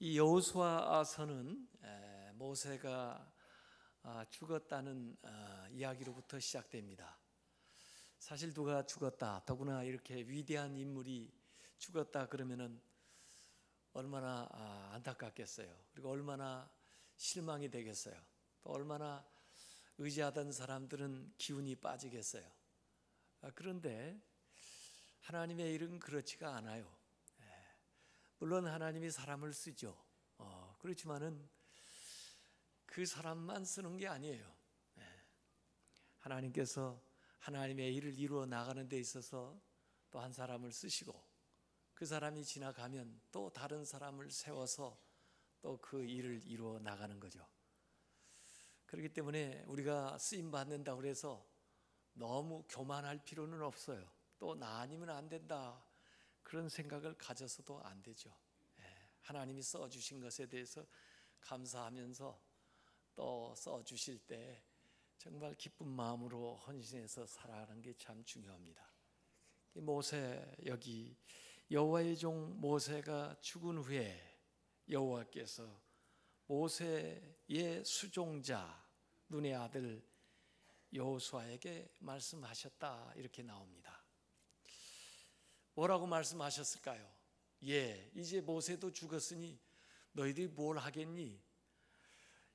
이 여호수아서는 모세가 죽었다는 이야기로부터 시작됩니다. 사실 누가 죽었다, 더구나 이렇게 위대한 인물이 죽었다 그러면은 얼마나 안타깝겠어요. 그리고 얼마나 실망이 되겠어요. 또 얼마나 의지하던 사람들은 기운이 빠지겠어요. 그런데 하나님의 일은 그렇지가 않아요. 물론 하나님이 사람을 쓰죠. 그렇지만은 그 사람만 쓰는 게 아니에요. 하나님께서 하나님의 일을 이루어 나가는 데 있어서 또 한 사람을 쓰시고, 그 사람이 지나가면 또 다른 사람을 세워서 또 그 일을 이루어 나가는 거죠. 그렇기 때문에 우리가 쓰임 받는다고 해서 너무 교만할 필요는 없어요. 또 나 아니면 안 된다, 그런 생각을 가져서도 안 되죠. 하나님이 써주신 것에 대해서 감사하면서 또 써주실 때 정말 기쁜 마음으로 헌신해서 살아가는 게 참 중요합니다. 모세, 여기 여호와의 종 모세가 죽은 후에 여호와께서 모세의 수종자 눈의 아들 여호수아에게 말씀하셨다, 이렇게 나옵니다. 뭐라고 말씀하셨을까요? 이제 모세도 죽었으니 너희들이 뭘 하겠니?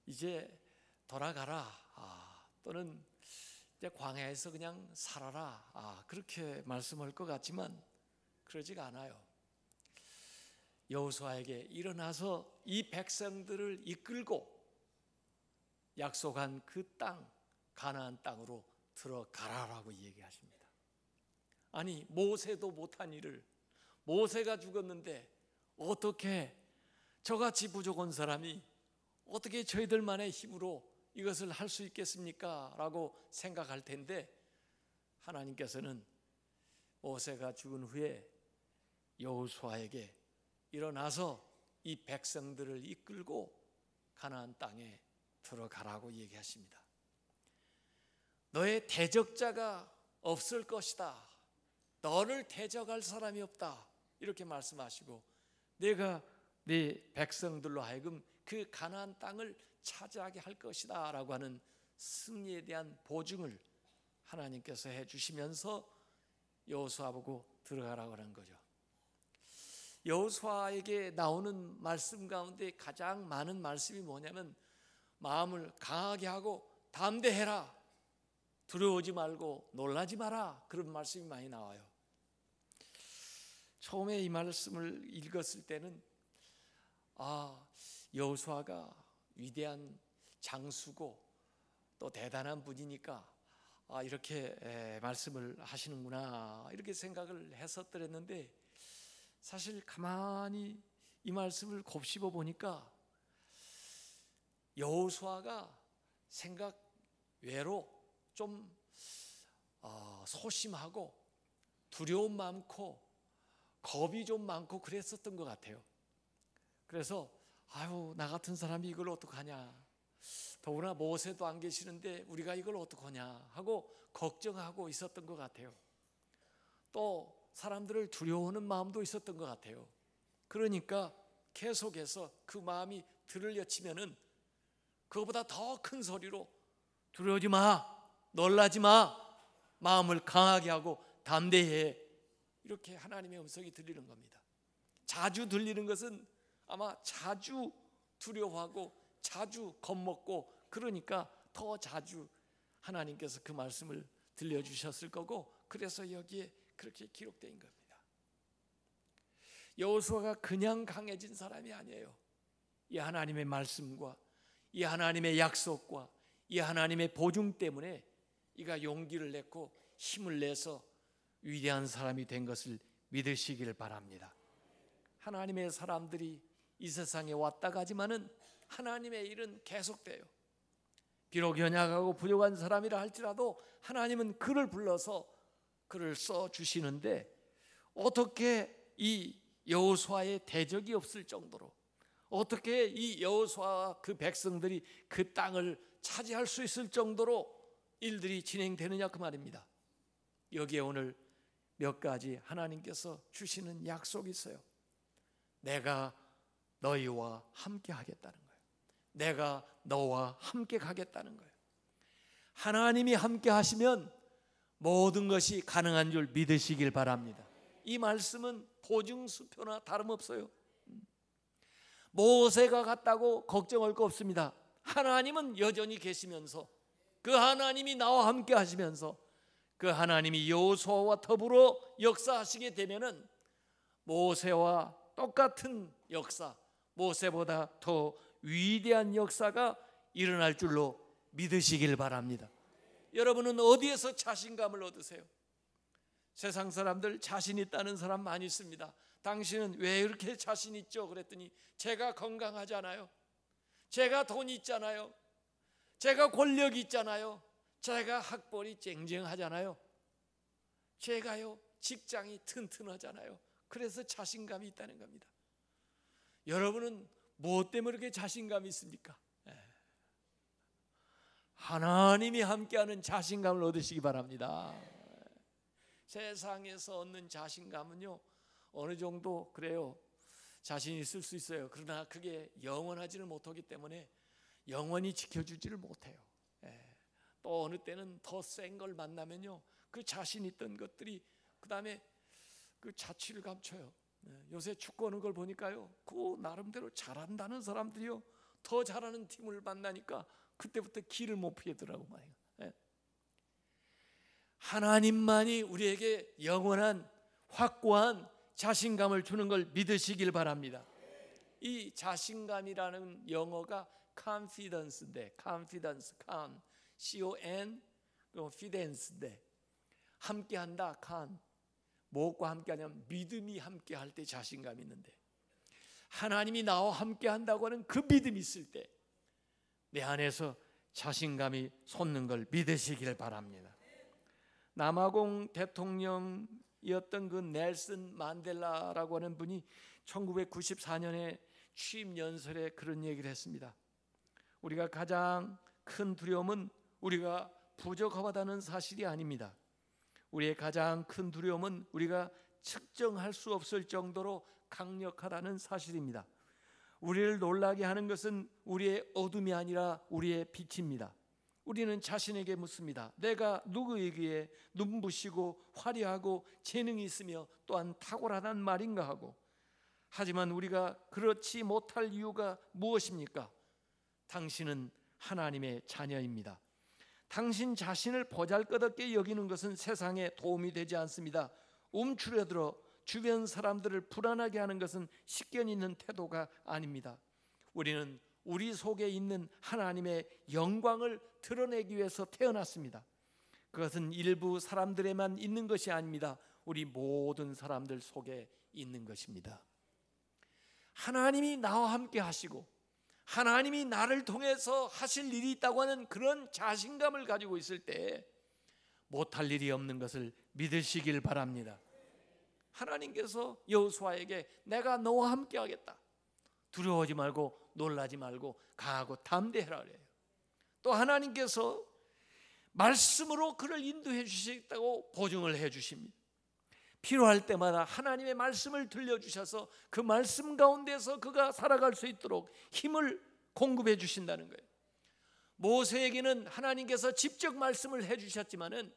이제 돌아가라, 또는 이제 광야에서 그냥 살아라, 그렇게 말씀할 것 같지만 그러지가 않아요. 여호수아에게 일어나서 이 백성들을 이끌고 약속한 그 땅, 가나안 땅으로 들어가라라고 얘기하십니다. 아니, 모세도 못한 일을, 모세가 죽었는데 어떻게 저같이 부족한 사람이 어떻게 저희들만의 힘으로 이것을 할 수 있겠습니까? 라고 생각할 텐데, 하나님께서는 모세가 죽은 후에 여호수아에게 일어나서 이 백성들을 이끌고 가나안 땅에 들어가라고 얘기하십니다. 너의 대적자가 없을 것이다, 너를 대적할 사람이 없다, 이렇게 말씀하시고 내가 네 백성들로 하여금 그 가나안 땅을 차지하게 할 것이다 라고 하는 승리에 대한 보증을 하나님께서 해주시면서 여호수아 보고 들어가라고 하는 거죠. 여호수아에게 나오는 말씀 가운데 가장 많은 말씀이 뭐냐면, 마음을 강하게 하고 담대해라, 두려워하지 말고 놀라지 마라, 그런 말씀이 많이 나와요. 처음에 이 말씀을 읽었을 때는 여호수아가 위대한 장수고 또 대단한 분이니까 이렇게 말씀을 하시는구나, 이렇게 생각을 했었더랬는데, 사실 가만히 이 말씀을 곱씹어 보니까 여호수아가 생각 외로 좀 소심하고 두려움 많고 겁이 좀 많고 그랬었던 것 같아요. 그래서 나 같은 사람이 이걸 어떡하냐, 더구나 모세도 안 계시는데 우리가 이걸 어떡하냐 하고 걱정하고 있었던 것 같아요. 또 사람들을 두려워하는 마음도 있었던 것 같아요. 그러니까 계속해서 그 마음이 들을려치면은 그거보다 더 큰 소리로 두려워하지 마, 놀라지 마, 마음을 강하게 하고 담대해, 이렇게 하나님의 음성이 들리는 겁니다. 자주 들리는 것은 아마 자주 두려워하고 자주 겁먹고 그러니까 더 자주 하나님께서 그 말씀을 들려주셨을 거고, 그래서 여기에 그렇게 기록된 겁니다. 여호수아가 그냥 강해진 사람이 아니에요. 이 하나님의 말씀과 이 하나님의 약속과 이 하나님의 보증 때문에 이가 용기를 냈고 힘을 내서 위대한 사람이 된 것을 믿으시기를 바랍니다. 하나님의 사람들이 이 세상에 왔다 가지만은 하나님의 일은 계속돼요. 비록 연약하고 부족한 사람이라 할지라도 하나님은 그를 불러서 그를 써주시는데, 어떻게 이 여호수아의 대적이 없을 정도로, 어떻게 이 여호수아와 그 백성들이 그 땅을 차지할 수 있을 정도로 일들이 진행되느냐, 그 말입니다. 여기에 오늘 몇 가지 하나님께서 주시는 약속이 있어요. 내가 너희와 함께 하겠다는 거예요. 내가 너와 함께 가겠다는 거예요. 하나님이 함께 하시면 모든 것이 가능한 줄 믿으시길 바랍니다. 이 말씀은 보증수표나 다름없어요. 모세가 갔다고 걱정할 거 없습니다. 하나님은 여전히 계시면서, 그 하나님이 나와 함께 하시면서, 그 하나님이 여호수아와 더불어 역사하시게 되면은 모세와 똑같은 역사, 모세보다 더 위대한 역사가 일어날 줄로 믿으시길 바랍니다. 여러분은 어디에서 자신감을 얻으세요? 세상 사람들 자신 있다는 사람 많이 있습니다. 당신은 왜 이렇게 자신 있죠? 그랬더니 제가 건강하잖아요, 제가 돈 있잖아요, 제가 권력이 있잖아요, 제가 학벌이 쟁쟁하잖아요, 제가요 직장이 튼튼하잖아요. 그래서 자신감이 있다는 겁니다. 여러분은 무엇 때문에 그렇게 자신감이 있습니까? 하나님이 함께하는 자신감을 얻으시기 바랍니다. 세상에서 얻는 자신감은요, 어느 정도 그래요, 자신 있을 수 있어요. 그러나 그게 영원하지는 못하기 때문에 영원히 지켜주지를 못해요. 또 어느 때는 더 센 걸 만나면요, 그 자신 있던 것들이 그 다음에 그 자취를 감춰요. 요새 축구하는 걸 보니까요, 그 나름대로 잘한다는 사람들이요, 더 잘하는 팀을 만나니까 그때부터 길을 못 피하더라고 말이에요. 하나님만이 우리에게 영원한 확고한 자신감을 주는 걸 믿으시길 바랍니다. 이 자신감이라는 영어가 confidence인데, confidence, C-O-N, fidence인데, 함께한다, 무엇과 함께하냐면 믿음이 함께할 때 자신감이 있는데, 하나님이 나와 함께한다고 하는 그 믿음이 있을 때 내 안에서 자신감이 솟는 걸 믿으시길 바랍니다. 남아공 대통령이었던 그 넬슨 만델라라고 하는 분이 1994년에 취임 연설에 그런 얘기를 했습니다. 우리가 가장 큰 두려움은 우리가 부족하다는 사실이 아닙니다. 우리의 가장 큰 두려움은 우리가 측정할 수 없을 정도로 강력하다는 사실입니다. 우리를 놀라게 하는 것은 우리의 어둠이 아니라 우리의 빛입니다. 우리는 자신에게 묻습니다. 내가 누구에게 눈부시고 화려하고 재능이 있으며 또한 탁월하단 말인가 하고, 하지만 우리가 그렇지 못할 이유가 무엇입니까? 당신은 하나님의 자녀입니다. 당신 자신을 보잘것없게 여기는 것은 세상에 도움이 되지 않습니다. 움츠러들어 주변 사람들을 불안하게 하는 것은 식견 있는 태도가 아닙니다. 우리는 우리 속에 있는 하나님의 영광을 드러내기 위해서 태어났습니다. 그것은 일부 사람들에만 있는 것이 아닙니다. 우리 모든 사람들 속에 있는 것입니다. 하나님이 나와 함께 하시고 하나님이 나를 통해서 하실 일이 있다고 하는 그런 자신감을 가지고 있을 때 못할 일이 없는 것을 믿으시길 바랍니다. 하나님께서 여호수아에게 내가 너와 함께 하겠다, 두려워하지 말고 놀라지 말고 강하고 담대해라 그래요. 또 하나님께서 말씀으로 그를 인도해 주시겠다고 보증을 해 주십니다. 필요할 때마다 하나님의 말씀을 들려주셔서 그 말씀 가운데서 그가 살아갈 수 있도록 힘을 공급해 주신다는 거예요. 모세에게는 하나님께서 직접 말씀을 해 주셨지만은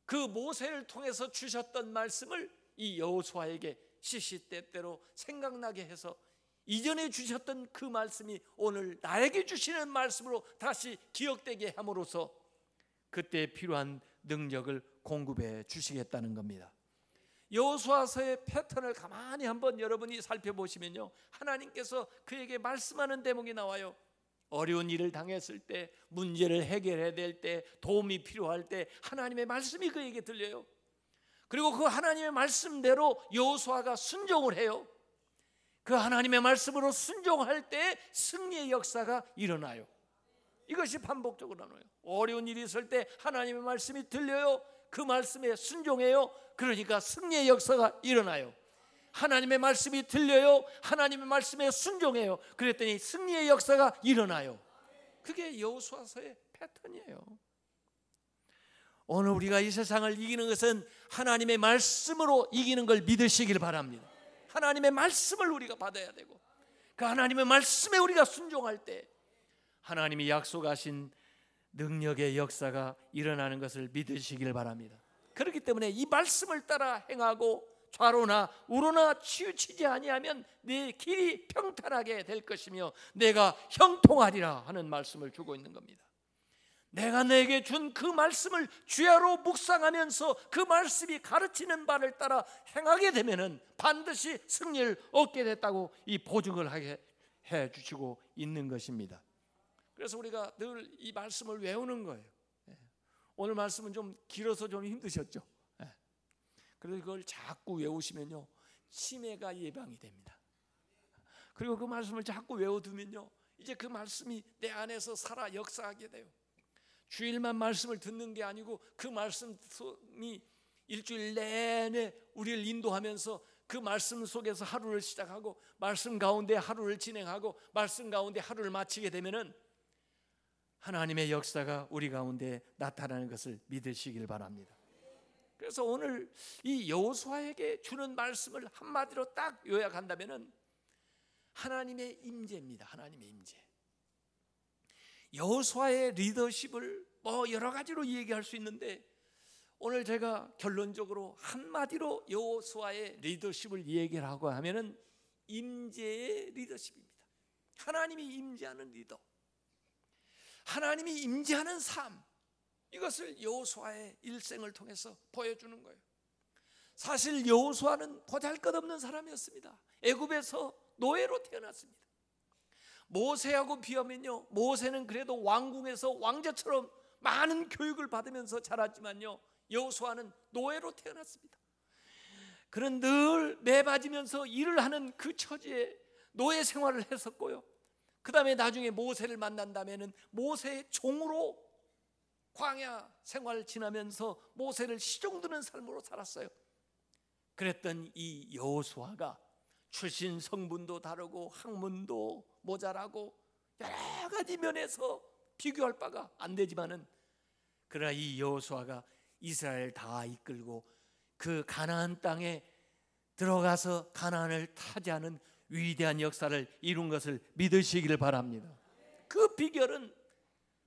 그 모세를 통해서 주셨던 말씀을 이 여호수아에게 시시때때로 생각나게 해서 이전에 주셨던 그 말씀이 오늘 나에게 주시는 말씀으로 다시 기억되게 함으로써 그때 필요한 능력을 공급해 주시겠다는 겁니다. 여호수아서의 패턴을 가만히 한번 여러분이 살펴보시면요, 하나님께서 그에게 말씀하는 대목이 나와요. 어려운 일을 당했을 때, 문제를 해결해야 될 때, 도움이 필요할 때 하나님의 말씀이 그에게 들려요. 그리고 그 하나님의 말씀대로 여호수아가 순종을 해요. 그 하나님의 말씀으로 순종할 때 승리의 역사가 일어나요. 이것이 반복적으로 나와요. 어려운 일이 있을 때 하나님의 말씀이 들려요. 그 말씀에 순종해요. 그러니까 승리의 역사가 일어나요. 하나님의 말씀이 들려요. 하나님의 말씀에 순종해요. 그랬더니 승리의 역사가 일어나요. 그게 여호수아서의 패턴이에요. 오늘 우리가 이 세상을 이기는 것은 하나님의 말씀으로 이기는 걸 믿으시길 바랍니다. 하나님의 말씀을 우리가 받아야 되고 그 하나님의 말씀에 우리가 순종할 때 하나님이 약속하신 능력의 역사가 일어나는 것을 믿으시길 바랍니다. 그렇기 때문에 이 말씀을 따라 행하고 좌로나 우로나 치우치지 아니하면 네 길이 평탄하게 될 것이며 내가 형통하리라 하는 말씀을 주고 있는 겁니다. 내가 내게 준 그 말씀을 주야로 묵상하면서 그 말씀이 가르치는 바를 따라 행하게 되면은 반드시 승리를 얻게 됐다고 이 보증을 하게 해 주시고 있는 것입니다. 그래서 우리가 늘 이 말씀을 외우는 거예요. 오늘 말씀은 좀 길어서 좀 힘드셨죠? 그래서 그걸 자꾸 외우시면요 치매가 예방이 됩니다. 그리고 그 말씀을 자꾸 외워두면요 이제 그 말씀이 내 안에서 살아 역사하게 돼요. 주일만 말씀을 듣는 게 아니고 그 말씀이 일주일 내내 우리를 인도하면서 그 말씀 속에서 하루를 시작하고 말씀 가운데 하루를 진행하고 말씀 가운데 하루를 마치게 되면은 하나님의 역사가 우리 가운데 나타나는 것을 믿으시길 바랍니다. 그래서 오늘 이 여호수아에게 주는 말씀을 한마디로 딱 요약한다면은 하나님의 임재입니다. 하나님의 임재. 여호수아의 리더십을 여러 가지로 얘기할 수 있는데 오늘 제가 결론적으로 한마디로 여호수아의 리더십을 얘기하고 하면은 임재의 리더십입니다. 하나님이 임재하는 리더, 하나님이 임재하는 삶, 이것을 여호수아의 일생을 통해서 보여주는 거예요. 사실 여호수아는 보잘것없는 사람이었습니다. 애굽에서 노예로 태어났습니다. 모세하고 비하면요 모세는 그래도 왕궁에서 왕자처럼 많은 교육을 받으면서 자랐지만요 여호수아는 노예로 태어났습니다. 그는 늘 매맞으면서 일을 하는 그 처지에 노예 생활을 했었고요, 그 다음에 나중에 모세를 만난 다음에는 모세의 종으로 광야 생활을 지나면서 모세를 시종드는 삶으로 살았어요. 그랬던 이 여호수아가 출신 성분도 다르고 학문도 모자라고 여러 가지 면에서 비교할 바가 안 되지만은 그러나 이 여호수아가 이스라엘 다 이끌고 그 가나안 땅에 들어가서 가나안을 타지하는 위대한 역사를 이룬 것을 믿으시기를 바랍니다. 그 비결은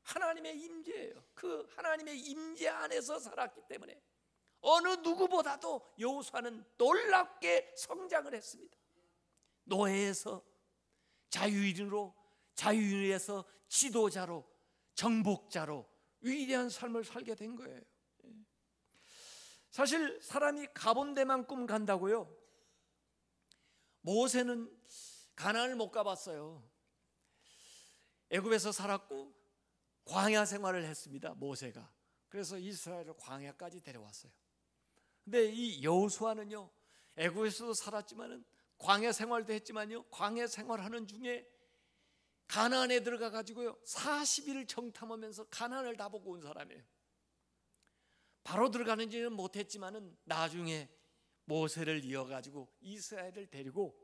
하나님의 임재예요. 그 하나님의 임재 안에서 살았기 때문에 어느 누구보다도 여호수아는 놀랍게 성장을 했습니다. 노예에서 자유인으로, 자유인에서 지도자로, 정복자로 위대한 삶을 살게 된 거예요. 사실 사람이 가본 데만큼 간다고요. 모세는 가나안을 못 가봤어요. 애굽에서 살았고 광야 생활을 했습니다. 모세가. 그래서 이스라엘을 광야까지 데려왔어요. 근데 이 여호수아는요 애굽에서도 살았지만은 광야 생활도 했지만요 광야 생활하는 중에 가나안에 들어가 가지고요 40일을 정탐하면서 가나안을 다 보고 온 사람이에요. 바로 들어가는지는 못했지만은 나중에 모세를 이어가지고 이스라엘을 데리고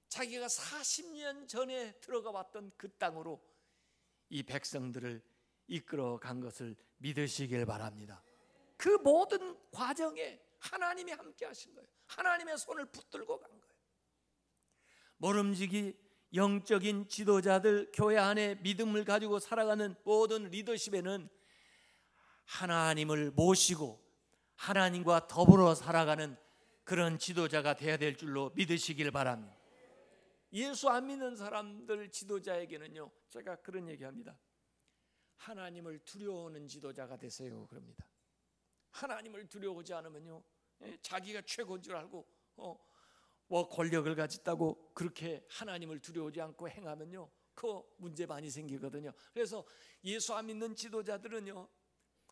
자기가 40년 전에 들어가 왔던 그 땅으로 이 백성들을 이끌어 간 것을 믿으시길 바랍니다. 그 모든 과정에 하나님이 함께 하신 거예요. 하나님의 손을 붙들고 간 거예요. 모름지기 영적인 지도자들, 교회 안에 믿음을 가지고 살아가는 모든 리더십에는 하나님을 모시고 하나님과 더불어 살아가는 그런 지도자가 되어야 될 줄로 믿으시길 바랍니다. 예수 안 믿는 사람들 지도자에게는요 제가 그런 얘기합니다. 하나님을 두려워하는 지도자가 되세요 그럽니다. 하나님을 두려워하지 않으면요 자기가 최고인 줄 알고 뭐 권력을 가졌다고 그렇게 하나님을 두려워하지 않고 행하면요 그 문제 많이 생기거든요. 그래서 예수 안 믿는 지도자들은요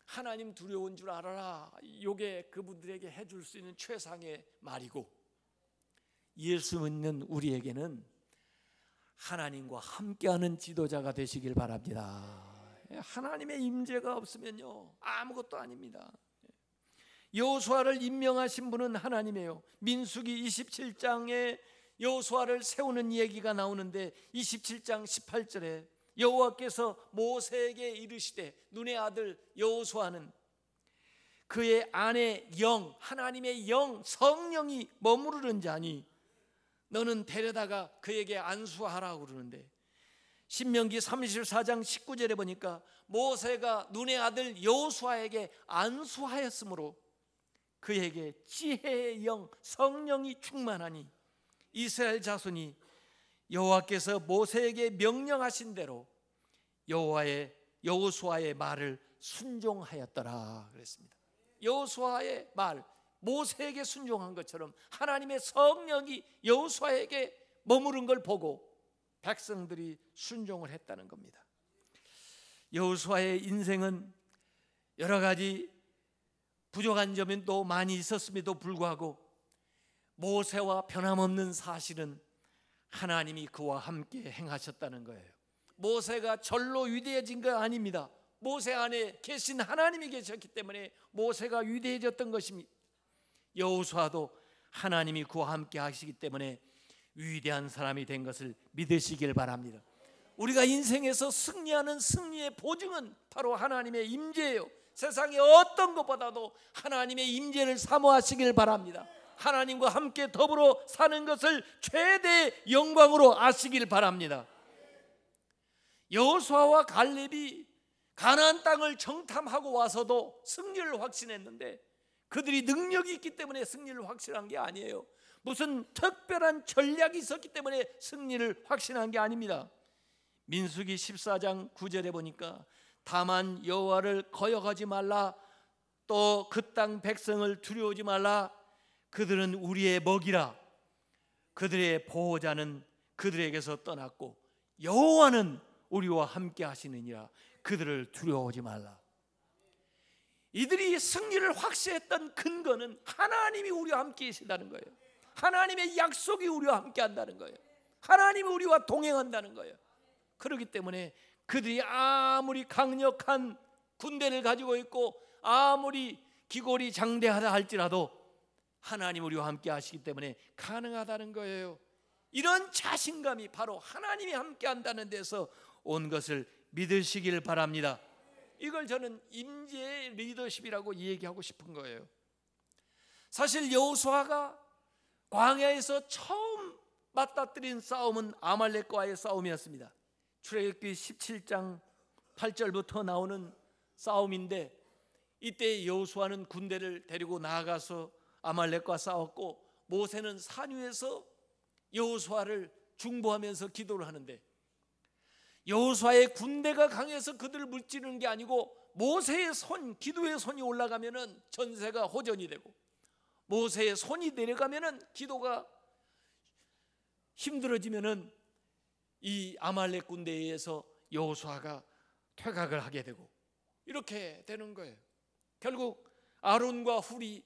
하나님 두려운 줄 알아라, 이게 그분들에게 해줄 수 있는 최상의 말이고, 예수 믿는 우리에게는 하나님과 함께하는 지도자가 되시길 바랍니다. 하나님의 임재가 없으면요 아무것도 아닙니다. 여호수아를 임명하신 분은 하나님이에요. 민수기 27장에 여호수아를 세우는 얘기가 나오는데 27장 18절에 여호와께서 모세에게 이르시되 눈의 아들 여호수아는 그의 안에 영, 하나님의 영, 성령이 머무르는 자니 너는 데려다가 그에게 안수하라고 그러는데, 신명기 34장 19절에 보니까 모세가 눈의 아들 여호수아에게 안수하였으므로 그에게 지혜의 영 성령이 충만하니 이스라엘 자손이 여호와께서 모세에게 명령하신 대로 여호수아의 말을 순종하였더라 그랬습니다. 여호수아의 말, 모세에게 순종한 것처럼 하나님의 성령이 여호수아에게 머무른 걸 보고 백성들이 순종을 했다는 겁니다. 여호수아의 인생은 여러 가지 부족한 점이 또 많이 있었음에도 불구하고 모세와 변함없는 사실은 하나님이 그와 함께 행하셨다는 거예요. 모세가 절로 위대해진 거 아닙니다. 모세 안에 계신 하나님이 계셨기 때문에 모세가 위대해졌던 것입니다. 여호수아도 하나님이 그와 함께 하시기 때문에 위대한 사람이 된 것을 믿으시길 바랍니다. 우리가 인생에서 승리하는 승리의 보증은 바로 하나님의 임재예요. 세상의 어떤 것보다도 하나님의 임재를 사모하시길 바랍니다. 하나님과 함께 더불어 사는 것을 최대의 영광으로 아시길 바랍니다. 여호수아와 갈렙이 가나안 땅을 정탐하고 와서도 승리를 확신했는데 그들이 능력이 있기 때문에 승리를 확신한 게 아니에요. 무슨 특별한 전략이 있었기 때문에 승리를 확신한 게 아닙니다. 민수기 14장 9절에 보니까 다만 여호와를 거역하지 말라, 또 그 땅 백성을 두려워하지 말라, 그들은 우리의 먹이라, 그들의 보호자는 그들에게서 떠났고 여호와는 우리와 함께 하시느니라, 그들을 두려워하지 말라. 이들이 승리를 확신했던 근거는 하나님이 우리와 함께 계시다는 거예요. 하나님의 약속이 우리와 함께 한다는 거예요. 하나님이 우리와 동행한다는 거예요. 그렇기 때문에 그들이 아무리 강력한 군대를 가지고 있고 아무리 기골이 장대하다 할지라도 하나님 우리와 함께 하시기 때문에 가능하다는 거예요. 이런 자신감이 바로 하나님이 함께 한다는 데서 온 것을 믿으시길 바랍니다. 이걸 저는 임재의 리더십이라고 얘기하고 싶은 거예요. 사실 여호수아가 광야에서 처음 맞닥뜨린 싸움은 아말렉과의 싸움이었습니다. 출애굽기 17장 8절부터 나오는 싸움인데, 이때 여호수아는 군대를 데리고 나아가서 아말렉과 싸웠고 모세는 산 위에서 여호수아를 중보하면서 기도를 하는데, 여호수아의 군대가 강해서 그들을 물찌르는 게 아니고 모세의 손, 기도의 손이 올라가면은 전세가 호전이 되고 모세의 손이 내려가면은 기도가 힘들어지면은 이 아말렉 군대에 의해서 여호수아가 퇴각을 하게 되고 이렇게 되는 거예요. 결국 아론과 훌이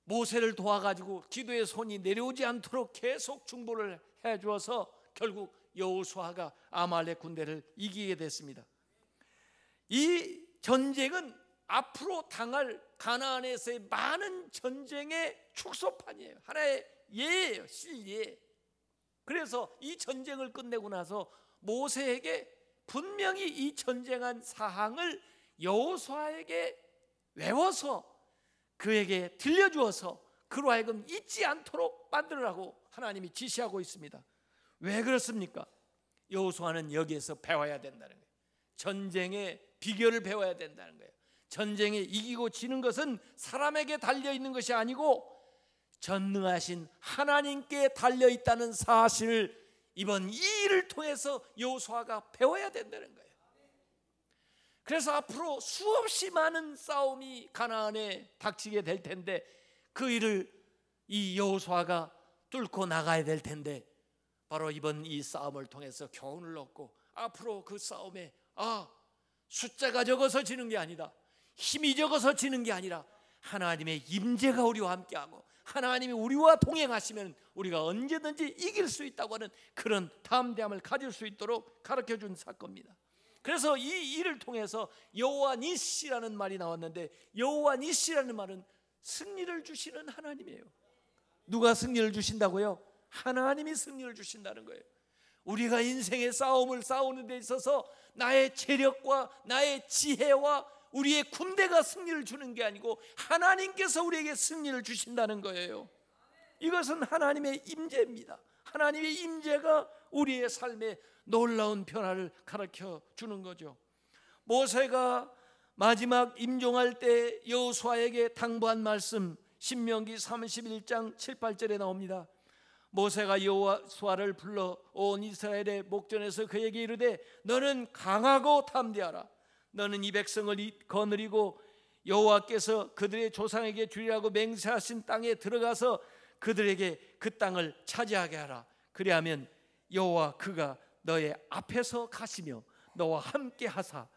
모세를 도와가지고 기도의 손이 내려오지 않도록 계속 중보를 해주어서 결국 여호수아가 아말렉 군대를 이기게 됐습니다. 이 전쟁은 앞으로 당할 가나안에서의 많은 전쟁의 축소판이에요. 하나의 예예요, 실예. 그래서 이 전쟁을 끝내고 나서 모세에게 분명히 이 전쟁한 사항을 여호수아에게 외워서 그에게 들려주어서 그로 하여금 잊지 않도록 만들으라고 하나님이 지시하고 있습니다. 왜 그렇습니까? 여호수아는 여기에서 배워야 된다는 거예요. 전쟁의 비결을 배워야 된다는 거예요. 전쟁에 이기고 지는 것은 사람에게 달려있는 것이 아니고 전능하신 하나님께 달려있다는 사실을 이번 이 일을 통해서 여호수아가 배워야 된다는 거예요. 그래서 앞으로 수없이 많은 싸움이 가나안에 닥치게 될 텐데 그 일을 이 여호수아가 뚫고 나가야 될 텐데, 바로 이번 이 싸움을 통해서 교훈을 얻고 앞으로 그 싸움에 숫자가 적어서 지는 게 아니다, 힘이 적어서 지는 게 아니라 하나님의 임재가 우리와 함께하고 하나님이 우리와 동행하시면 우리가 언제든지 이길 수 있다고 하는 그런 담대함을 가질 수 있도록 가르쳐준 사건입니다. 그래서 이 일을 통해서 여호와 니시라는 말이 나왔는데, 여호와 니시라는 말은 승리를 주시는 하나님이에요. 누가 승리를 주신다고요? 하나님이 승리를 주신다는 거예요. 우리가 인생의 싸움을 싸우는 데 있어서 나의 체력과 나의 지혜와 우리의 군대가 승리를 주는 게 아니고 하나님께서 우리에게 승리를 주신다는 거예요. 이것은 하나님의 임재입니다. 하나님의 임재가 우리의 삶에 놀라운 변화를 가르쳐 주는 거죠. 모세가 마지막 임종할 때 여호수아에게 당부한 말씀, 신명기 31장 7, 8절에 나옵니다. 모세가 여호수아를 불러 온 이스라엘의 목전에서 그에게 이르되 너는 강하고 담대하라. 너는 이 백성을 거느리고 여호와께서 그들의 조상에게 주리라고 맹세하신 땅에 들어가서 그들에게 그 땅을 차지하게 하라. 그리하면 여호와 그가 너의 앞에서 가시며 너와 함께 하사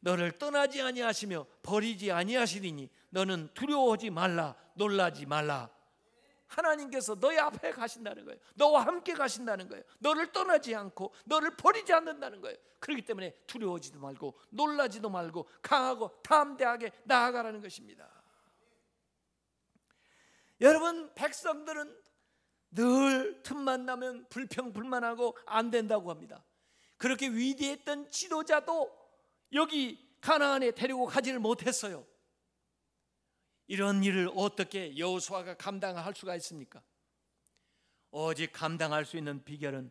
너를 떠나지 아니하시며 버리지 아니하시리니 너는 두려워하지 말라, 놀라지 말라. 하나님께서 너의 앞에 가신다는 거예요. 너와 함께 가신다는 거예요. 너를 떠나지 않고 너를 버리지 않는다는 거예요. 그렇기 때문에 두려워하지도 말고 놀라지도 말고 강하고 담대하게 나아가라는 것입니다. 여러분, 백성들은 늘 틈만 나면 불평불만하고 안 된다고 합니다. 그렇게 위대했던 지도자도 여기 가나안에 데리고 가지를 못했어요. 이런 일을 어떻게 여호수아가 감당할 수가 있습니까? 오직 감당할 수 있는 비결은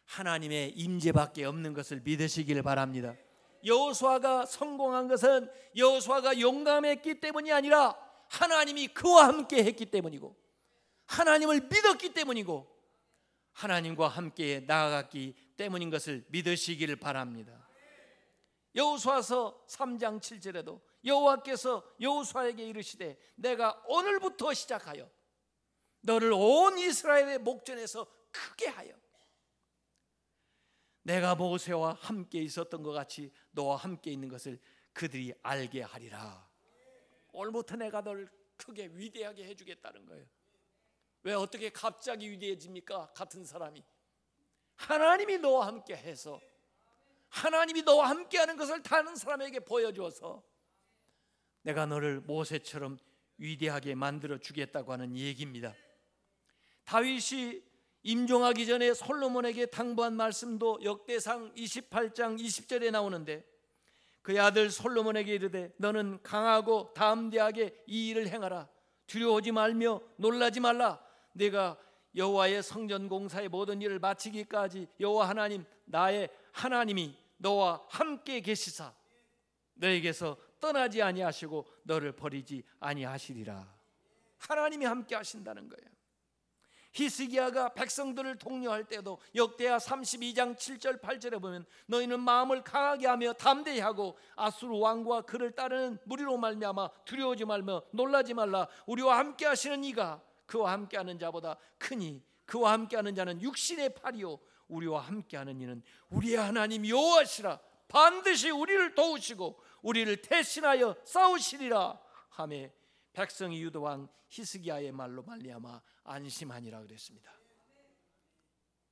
하나님의 임재밖에 없는 것을 믿으시길 바랍니다. 여호수아가 성공한 것은 여호수아가 용감했기 때문이 아니라 하나님이 그와 함께 했기 때문이고 하나님을 믿었기 때문이고 하나님과 함께 나아갔기 때문인 것을 믿으시길 바랍니다. 여호수아서 3장 7절에도 여호와께서 여호수아에게 이르시되 내가 오늘부터 시작하여 너를 온 이스라엘의 목전에서 크게 하여 내가 모세와 함께 있었던 것 같이 너와 함께 있는 것을 그들이 알게 하리라. 오늘부터 내가 너를 크게 위대하게 해주겠다는 거예요. 왜 어떻게 갑자기 위대해집니까? 같은 사람이 하나님이 너와 함께 해서 하나님이 너와 함께하는 것을 다른 사람에게 보여줘서 내가 너를 모세처럼 위대하게 만들어 주겠다고 하는 얘기입니다. 다윗이 임종하기 전에 솔로몬에게 당부한 말씀도 역대상 28장 20절에 나오는데 그의 아들 솔로몬에게 이르되 너는 강하고 담대하게 이 일을 행하라. 두려워하지 말며 놀라지 말라. 내가 여호와의 성전 공사의 모든 일을 마치기까지 여호와 하나님 나의 하나님이 너와 함께 계시사 너에게서 떠나지 아니하시고 너를 버리지 아니하시리라. 하나님이 함께 하신다는 거예요. 히스기야가 백성들을 독려할 때도 역대하 32장 7절 8절에 보면 너희는 마음을 강하게 하며 담대히 하고 아수르 왕과 그를 따르는 무리로 말미암아 두려워하지 말며 놀라지 말라. 우리와 함께 하시는 이가 그와 함께하는 자보다 크니 그와 함께하는 자는 육신의 팔이요 우리와 함께하는 이는 우리의 하나님 여호와시라. 반드시 우리를 도우시고 우리를 대신하여 싸우시리라 하매 백성이 유다 왕 히스기야의 말로 말미암아 안심하니라 그랬습니다.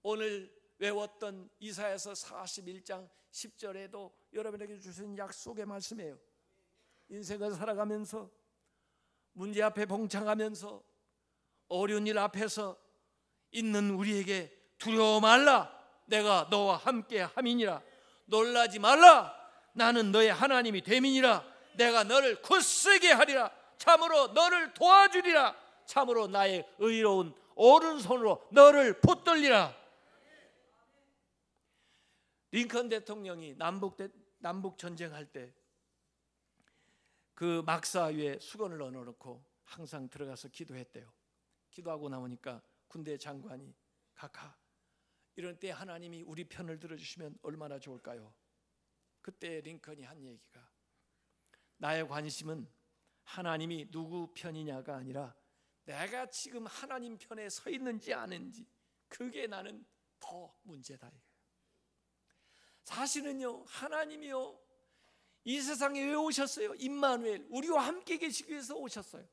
오늘 외웠던 이사야서 41장 10절에도 여러분에게 주신 약속의 말씀이에요. 인생을 살아가면서 문제 앞에 봉착하면서 어려운 일 앞에서 있는 우리에게 두려워 말라. 내가 너와 함께 함이니라. 놀라지 말라. 나는 너의 하나님이 됨이니라. 내가 너를 굳세게 하리라. 참으로 너를 도와주리라. 참으로 나의 의로운 오른손으로 너를 붙들리라. 링컨 대통령이 남북 전쟁할 때 그 막사 위에 수건을 얹어놓고 항상 들어가서 기도했대요. 기도하고 나오니까 군대 장관이 각하 이럴 때 하나님이 우리 편을 들어주시면 얼마나 좋을까요? 그때 링컨이 한 얘기가 나의 관심은 하나님이 누구 편이냐가 아니라 내가 지금 하나님 편에 서 있는지 아는지 그게 나는 더 문제다. 사실은요 하나님이요 이 세상에 왜 오셨어요? 임마누엘 우리와 함께 계시기 위해서 오셨어요.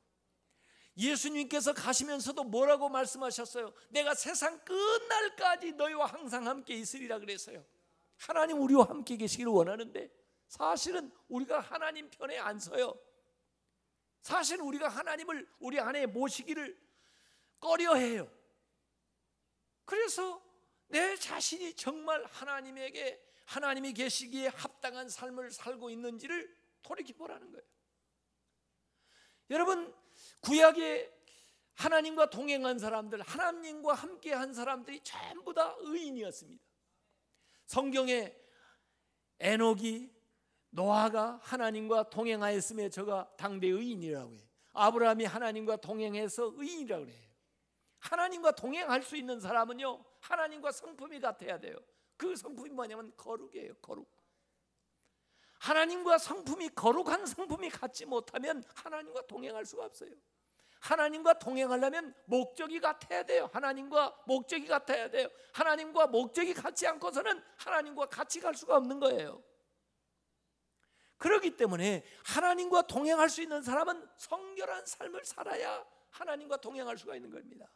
예수님께서 가시면서도 뭐라고 말씀하셨어요? 내가 세상 끝날까지 너희와 항상 함께 있으리라 그랬어요. 하나님 우리와 함께 계시기를 원하는데 사실은 우리가 하나님 편에 안 서요. 사실 우리가 하나님을 우리 안에 모시기를 꺼려해요. 그래서 내 자신이 정말 하나님이 계시기에 합당한 삶을 살고 있는지를 돌이켜보라는 거예요. 여러분 구약의 하나님과 동행한 사람들, 하나님과 함께한 사람들이 전부 다 의인이었습니다. 성경에 에녹이, 노아가 하나님과 동행하였음에 저가 당대 의인이라고 해요. 아브라함이 하나님과 동행해서 의인이라고 해요. 하나님과 동행할 수 있는 사람은요, 하나님과 성품이 같아야 돼요. 그 성품이 뭐냐면 거룩이에요. 거룩. 하나님과 성품이, 거룩한 성품이 같지 못하면 하나님과 동행할 수가 없어요. 하나님과 동행하려면 목적이 같아야 돼요. 하나님과 목적이 같아야 돼요. 하나님과 목적이 같지 않고서는 하나님과 같이 갈 수가 없는 거예요. 그렇기 때문에 하나님과 동행할 수 있는 사람은 성결한 삶을 살아야 하나님과 동행할 수가 있는 겁니다.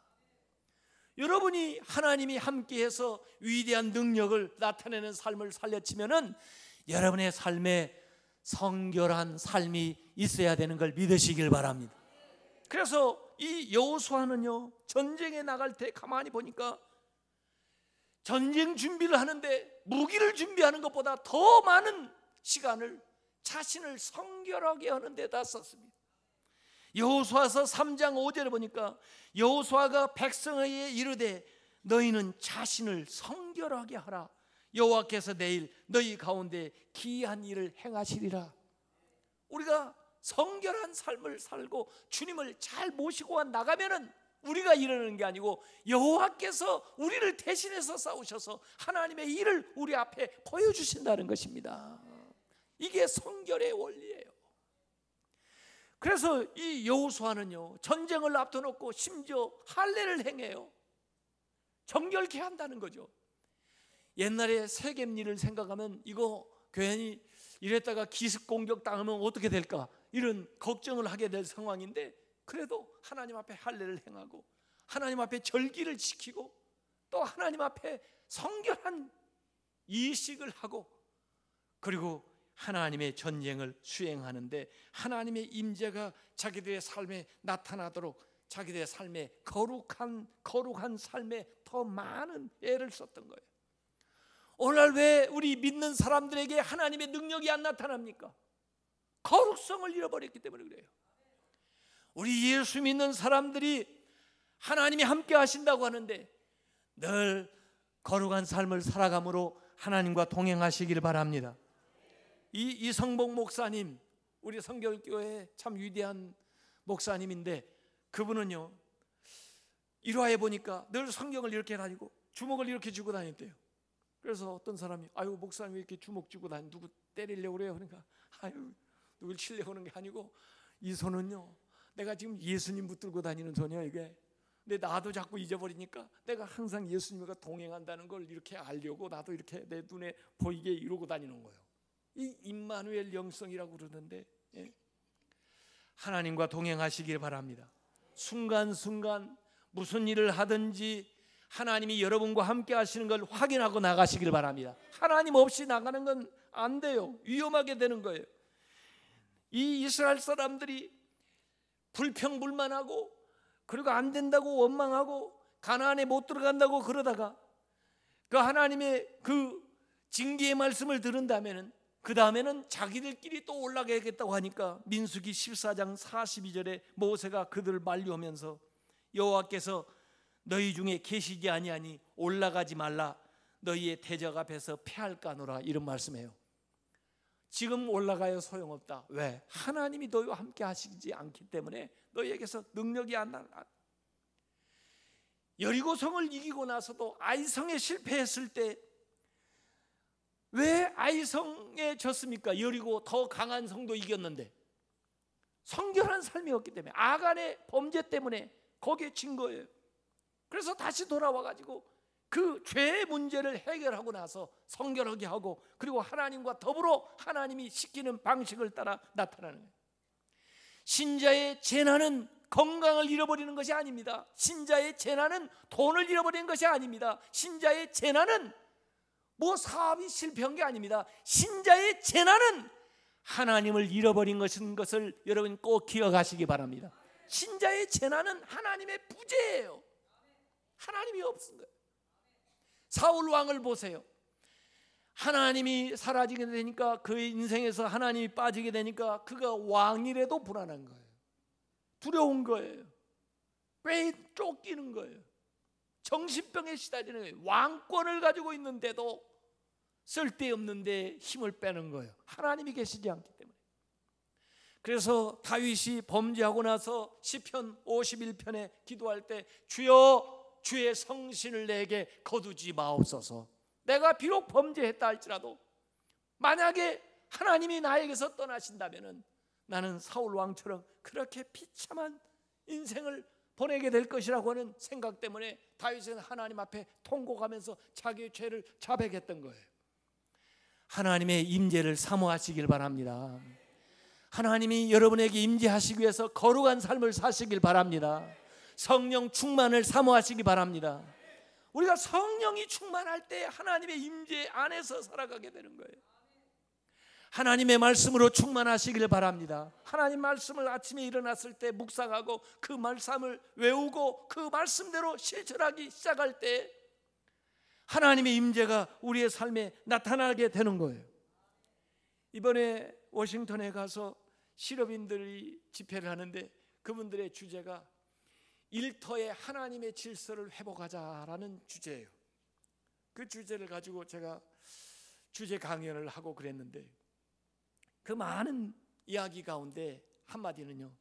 여러분이 하나님이 함께해서 위대한 능력을 나타내는 삶을 살려치면은 여러분의 삶에 성결한 삶이 있어야 되는 걸 믿으시길 바랍니다. 그래서 이 여호수아는요, 전쟁에 나갈 때 가만히 보니까 전쟁 준비를 하는데 무기를 준비하는 것보다 더 많은 시간을 자신을 성결하게 하는 데다 썼습니다. 여호수아서 3장 5절에 보니까 여호수아가 백성에게 이르되 너희는 자신을 성결하게 하라. 여호와께서 내일 너희 가운데 기이한 일을 행하시리라. 우리가 성결한 삶을 살고 주님을 잘 모시고 나가면은 우리가 이러는 게 아니고 여호와께서 우리를 대신해서 싸우셔서 하나님의 일을 우리 앞에 보여주신다는 것입니다. 이게 성결의 원리예요. 그래서 이 여호수아는요, 전쟁을 앞둬놓고 심지어 할례를 행해요. 정결케 한다는 거죠. 옛날에 세겜 일을 생각하면 이거 괜히 이랬다가 기습 공격 당하면 어떻게 될까, 이런 걱정을 하게 될 상황인데, 그래도 하나님 앞에 할례를 행하고 하나님 앞에 절기를 지키고 또 하나님 앞에 성결한 이식을 하고 그리고 하나님의 전쟁을 수행하는데 하나님의 임재가 자기들의 삶에 나타나도록 자기들의 삶에 거룩한 삶에 더 많은 애를 썼던 거예요. 오늘 왜 우리 믿는 사람들에게 하나님의 능력이 안 나타납니까? 거룩성을 잃어버렸기 때문에 그래요. 우리 예수 믿는 사람들이 하나님이 함께 하신다고 하는데 늘 거룩한 삶을 살아감으로 하나님과 동행하시길 바랍니다. 이성복 목사님, 우리 성결교회 참 위대한 목사님인데 그분은요, 일화에 보니까 늘 성경을 이렇게 다니고 주먹을 이렇게 쥐고 다녔대요. 그래서 어떤 사람이 아유 목사님 왜 이렇게 주먹 쥐고 다니, 누구 때리려고 그래요? 그러니까 아유 누굴 치려고 하는 게 아니고 이 손은요 내가 지금 예수님 붙들고 다니는 손이야 이게. 근데 나도 자꾸 잊어버리니까 내가 항상 예수님과 동행한다는 걸 이렇게 알려고 나도 이렇게 내 눈에 보이게 이러고 다니는 거예요. 이 임마누엘 영성이라고 그러는데, 예? 하나님과 동행하시길 바랍니다. 순간순간 무슨 일을 하든지 하나님이 여러분과 함께 하시는 걸 확인하고 나가시길 바랍니다. 하나님 없이 나가는 건 안 돼요. 위험하게 되는 거예요. 이 이스라엘 사람들이 불평불만하고 그리고 안 된다고 원망하고 가나안에 못 들어간다고 그러다가 그 하나님의 그 징계의 말씀을 들은 다음에는 그 다음에는 자기들끼리 또 올라가야겠다고 하니까 민수기 14장 42절에 모세가 그들을 만류하면서 여호와께서 너희 중에 계시지 아니하니 올라가지 말라 너희의 대적 앞에서 패할까노라 이런 말씀해요. 지금 올라가야 소용없다. 왜? 하나님이 너희와 함께 하시지 않기 때문에 너희에게서 능력이 안 나. 여리고성을 이기고 나서도 아이성에 실패했을 때 왜 아이성에 졌습니까? 여리고 더 강한 성도 이겼는데 성결한 삶이었기 때문에, 아간의 범죄 때문에 거기에 진 거예요. 그래서 다시 돌아와가지고 그 죄의 문제를 해결하고 나서 성결하게 하고 그리고 하나님과 더불어 하나님이 시키는 방식을 따라 나타나는 거예요. 신자의 재난은 건강을 잃어버리는 것이 아닙니다. 신자의 재난은 돈을 잃어버리는 것이 아닙니다. 신자의 재난은 뭐 사업이 실패한 게 아닙니다. 신자의 재난은 하나님을 잃어버린 것을 여러분 꼭 기억하시기 바랍니다. 신자의 재난은 하나님의 부재예요. 하나님이 없은 거예요. 사울 왕을 보세요. 하나님이 사라지게 되니까 그의 인생에서 하나님이 빠지게 되니까 그가 왕이라도 불안한 거예요. 두려운 거예요. 뼈에 쫓기는 거예요. 정신병에 시달리는 거예요. 왕권을 가지고 있는데도 쓸데없는데 힘을 빼는 거예요. 하나님이 계시지 않기 때문에. 그래서 다윗이 범죄하고 나서 시편 51편에 기도할 때 주여 주의 성신을 내게 거두지 마옵소서. 내가 비록 범죄했다 할지라도 만약에 하나님이 나에게서 떠나신다면 나는 사울 왕처럼 그렇게 비참한 인생을 보내게 될 것이라고 하는 생각 때문에 다윗은 하나님 앞에 통곡하면서 자기의 죄를 자백했던 거예요. 하나님의 임재를 사모하시길 바랍니다. 하나님이 여러분에게 임재하시기 위해서 거룩한 삶을 사시길 바랍니다. 성령 충만을 사모하시기 바랍니다. 우리가 성령이 충만할 때 하나님의 임재 안에서 살아가게 되는 거예요. 하나님의 말씀으로 충만하시길 바랍니다. 하나님 말씀을 아침에 일어났을 때 묵상하고 그 말씀을 외우고 그 말씀대로 실천하기 시작할 때 하나님의 임재가 우리의 삶에 나타나게 되는 거예요. 이번에 워싱턴에 가서 실업인들이 집회를 하는데 그분들의 주제가 일터에 하나님의 질서를 회복하자라는 주제예요. 그 주제를 가지고 제가 주제 강연을 하고 그랬는데 그 많은 이야기 가운데 한마디는요,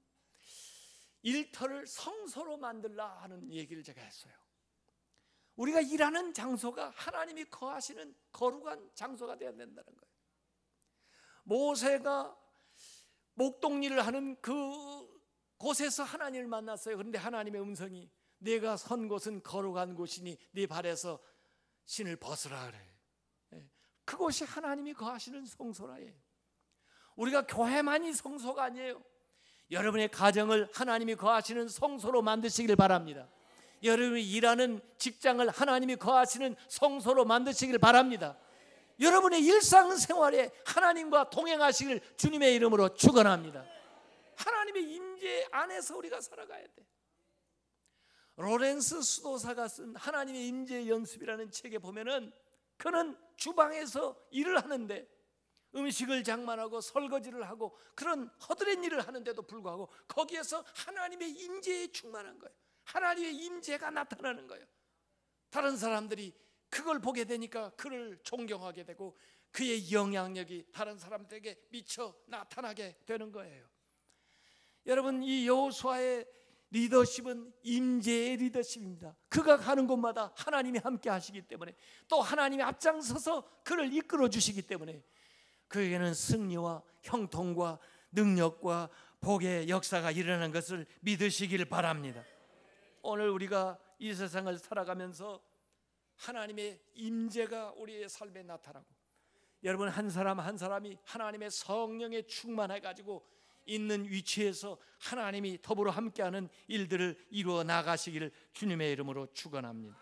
일터를 성소로 만들라 하는 얘기를 제가 했어요. 우리가 일하는 장소가 하나님이 거하시는 거룩한 장소가 되어야 된다는 거예요. 모세가 목동일을 하는 그 곳에서 하나님을 만났어요. 그런데 하나님의 음성이 내가 선 곳은 거룩한 곳이니 네 발에서 신을 벗으라 그래. 그곳이 하나님이 거하시는 성소라예요. 우리가 교회만이 성소가 아니에요. 여러분의 가정을 하나님이 거하시는 성소로 만드시길 바랍니다. 여러분이 일하는 직장을 하나님이 거하시는 성소로 만드시길 바랍니다. 여러분의 일상생활에 하나님과 동행하시길 주님의 이름으로 축원합니다. 하나님의 임재 안에서 우리가 살아가야 돼. 로렌스 수도사가 쓴 하나님의 임재 연습이라는 책에 보면은 그는 주방에서 일을 하는데 음식을 장만하고 설거지를 하고 그런 허드렛 일을 하는데도 불구하고 거기에서 하나님의 임재에 충만한 거예요. 하나님의 임재가 나타나는 거예요. 다른 사람들이 그걸 보게 되니까 그를 존경하게 되고 그의 영향력이 다른 사람들에게 미쳐 나타나게 되는 거예요. 여러분, 이 여호수아의 리더십은 임재의 리더십입니다. 그가 가는 곳마다 하나님이 함께 하시기 때문에 또 하나님이 앞장서서 그를 이끌어 주시기 때문에 그에게는 승리와 형통과 능력과 복의 역사가 일어나는 것을 믿으시길 바랍니다. 오늘 우리가 이 세상을 살아가면서 하나님의 임재가 우리의 삶에 나타나고 여러분 한 사람 한 사람이 하나님의 성령에 충만해 가지고 있는 위치에서 하나님이 더불어 함께하는 일들을 이루어 나가시기를 주님의 이름으로 축원합니다.